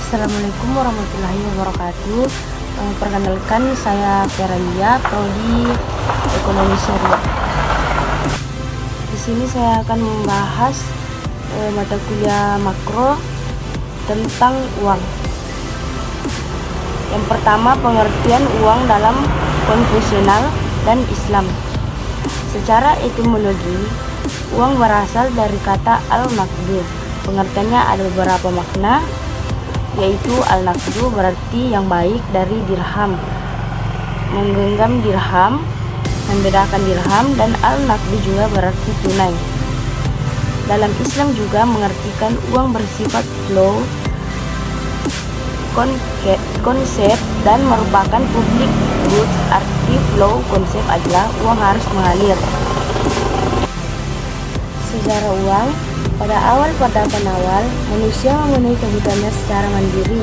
Assalamualaikum warahmatullahi wabarakatuh. Perkenalkan, saya Feralia, Prodi Ekonomi Syariah. Di sini saya akan membahas mata kuliah makro tentang uang. Yang pertama, pengertian uang dalam konvensional dan Islam. Secara etimologi, uang berasal dari kata al-naqdu. Pengertiannya ada beberapa makna, yaitu al-naqdu berarti yang baik dari dirham, menggenggam dirham, membedakan dirham, dan al-naqdu juga berarti tunai. Dalam Islam juga mengartikan uang bersifat flow, konsep, dan merupakan public goods. Arti flow konsep adalah uang harus mengalir. Sejarah uang. Pada peradaban awal, manusia memenuhi kebutuhannya secara mandiri.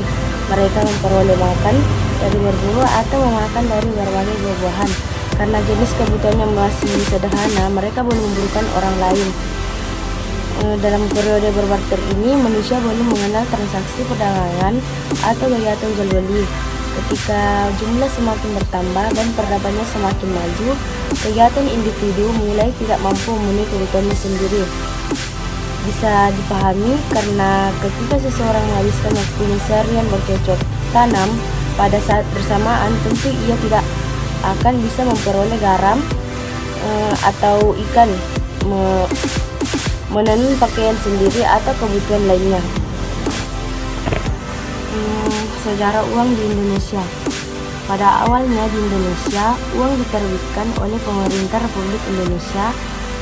Mereka memperoleh makan dari berburu atau memakan dari berbagai buah-buahan. Karena jenis kebutuhannya masih sederhana, mereka belum membutuhkan orang lain. Dalam periode berbarter ini, manusia belum mengenal transaksi perdagangan atau kegiatan jual beli. Ketika jumlah semakin bertambah dan peradabannya semakin maju, kegiatan individu mulai tidak mampu memenuhi kebutuhannya sendiri. Bisa dipahami karena ketika seseorang menghabiskan waktunya seharian bercocok tanam, pada saat bersamaan tentu ia tidak akan bisa memperoleh garam atau ikan, menenun pakaian sendiri atau kebutuhan lainnya. Sejarah uang di Indonesia. Pada awalnya di Indonesia, uang diterbitkan oleh pemerintah Republik Indonesia,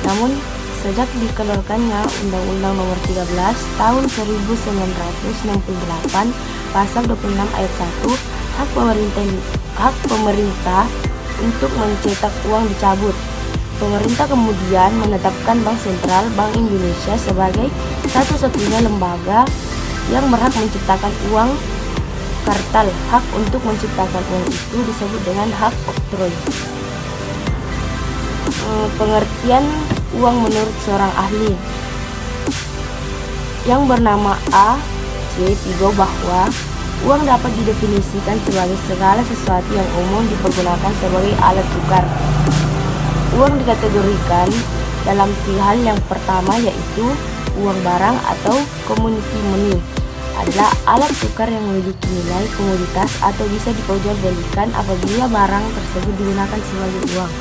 namun sejak dikeluarkannya Undang-Undang Nomor 13 Tahun 1968 Pasal 26 Ayat 1, hak pemerintah untuk mencetak uang dicabut. Pemerintah kemudian menetapkan Bank Sentral Bank Indonesia sebagai satu-satunya lembaga yang berhak menciptakan uang kartal. Hak untuk menciptakan uang itu disebut dengan hak oktroy. Pengertian uang menurut seorang ahli yang bernama A. C. Pigo bahwa uang dapat didefinisikan sebagai segala sesuatu yang umum dipergunakan sebagai alat tukar. Uang dikategorikan dalam hal yang pertama, yaitu uang barang atau commodity money adalah alat tukar yang memiliki nilai komoditas atau bisa diperjualbelikan apabila barang tersebut digunakan sebagai uang.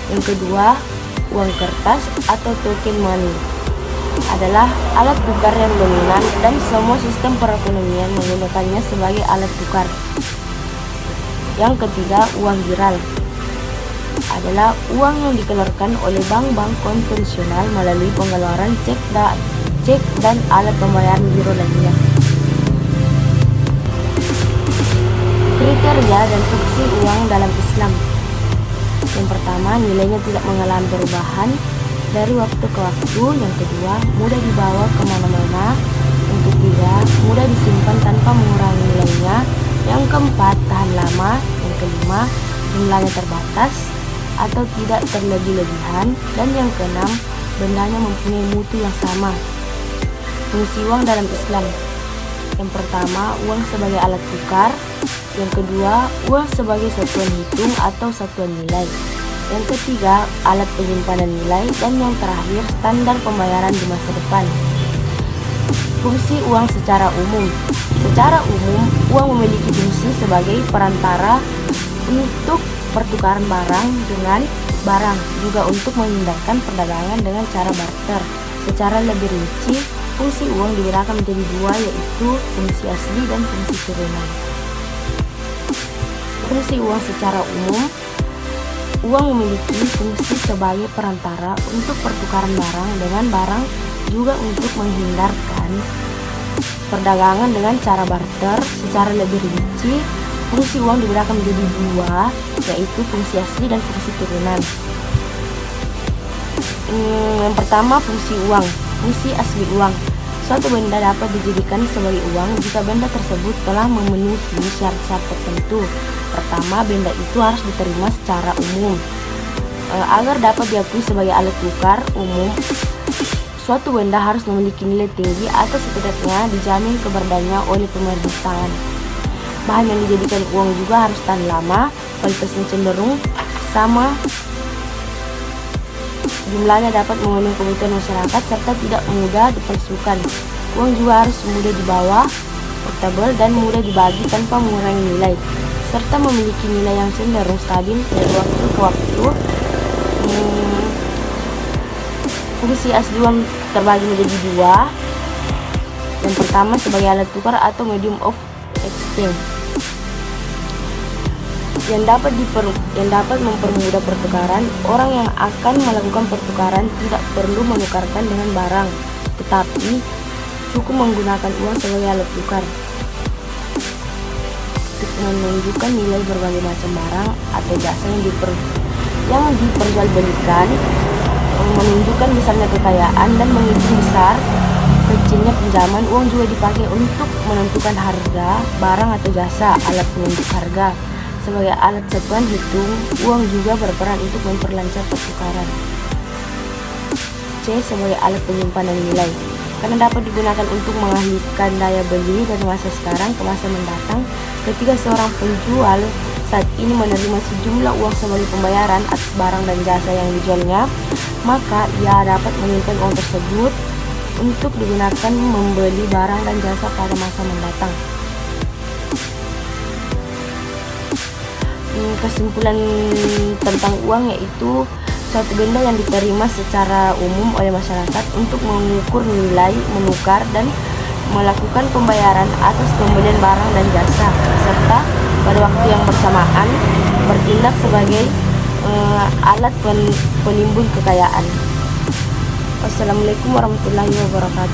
Yang kedua, uang kertas atau token money adalah alat tukar yang dominan dan semua sistem perekonomian menggunakannya sebagai alat tukar. Yang ketiga, uang giral adalah uang yang dikeluarkan oleh bank-bank konvensional melalui pengeluaran cek dan alat pembayaran giro lainnya. Kriteria dan fungsi uang dalam Islam. Yang pertama, nilainya tidak mengalami perubahan dari waktu ke waktu. Yang kedua, mudah dibawa kemana-mana. Yang ketiga, mudah disimpan tanpa mengurangi nilainya. Yang keempat, tahan lama. Yang kelima, jumlahnya terbatas atau tidak terlebih-lebihan. Dan yang keenam, bendanya mempunyai mutu yang sama. Fungsi uang dalam Islam. Yang pertama, uang sebagai alat tukar. Yang kedua, uang sebagai satuan hitung atau satuan nilai. Yang ketiga, alat penyimpanan nilai. Dan yang terakhir, standar pembayaran di masa depan. Fungsi uang secara umum. Secara umum, uang memiliki fungsi sebagai perantara untuk pertukaran barang dengan barang, juga untuk menghindarkan perdagangan dengan cara barter. Secara lebih rinci, fungsi uang dibedakan menjadi dua, yaitu fungsi asli dan fungsi turunan. Fungsi uang secara umum. Uang memiliki fungsi sebagai perantara untuk pertukaran barang dengan barang, juga untuk menghindarkan perdagangan dengan cara barter. Secara lebih rinci, fungsi uang dibedakan menjadi dua, yaitu fungsi asli dan fungsi turunan. Yang pertama, fungsi uang. Fungsi asli uang. Suatu benda dapat dijadikan sebagai uang jika benda tersebut telah memenuhi syarat-syarat tertentu. Pertama, benda itu harus diterima secara umum. Agar dapat diakui sebagai alat tukar umum, suatu benda harus memiliki nilai tinggi atau setidaknya dijamin keberadaannya oleh pemerintah. Bahan yang dijadikan uang juga harus tahan lama, kualitasnya cenderung sama, jumlahnya dapat memenuhi kebutuhan masyarakat, serta tidak mudah dipalsukan. Uang juga harus mudah dibawa, portable, dan mudah dibagi tanpa mengurangi nilai, serta memiliki nilai yang cenderung stabil dari waktu ke waktu. Fungsi asli uang terbagi menjadi dua. Yang pertama sebagai alat tukar atau medium of exchange, yang dapat mempermudah pertukaran. Orang yang akan melakukan pertukaran tidak perlu menukarkan dengan barang, tetapi cukup menggunakan uang sebagai alat tukar untuk menunjukkan nilai berbagai macam barang atau jasa yang diperjualbelikan, menunjukkan misalnya kekayaan dan menghitung besar kecilnya pinjaman. Uang juga dipakai untuk menentukan harga barang atau jasa. Alat penunjuk harga sebagai alat satuan hitung, uang juga berperan untuk memperlancar pertukaran. C sebagai alat penyimpanan nilai, karena dapat digunakan untuk mengalihkan daya beli dari masa sekarang ke masa mendatang. Ketika seorang penjual saat ini menerima sejumlah uang sebagai pembayaran atas barang dan jasa yang dijualnya, maka ia dapat menyimpan uang tersebut untuk digunakan membeli barang dan jasa pada masa mendatang. Kesimpulan tentang uang yaitu suatu benda yang diterima secara umum oleh masyarakat untuk mengukur nilai, menukar, dan melakukan pembayaran atas pembelian barang dan jasa, serta pada waktu yang bersamaan bertindak sebagai alat penimbun kekayaan. Wassalamualaikum warahmatullahi wabarakatuh.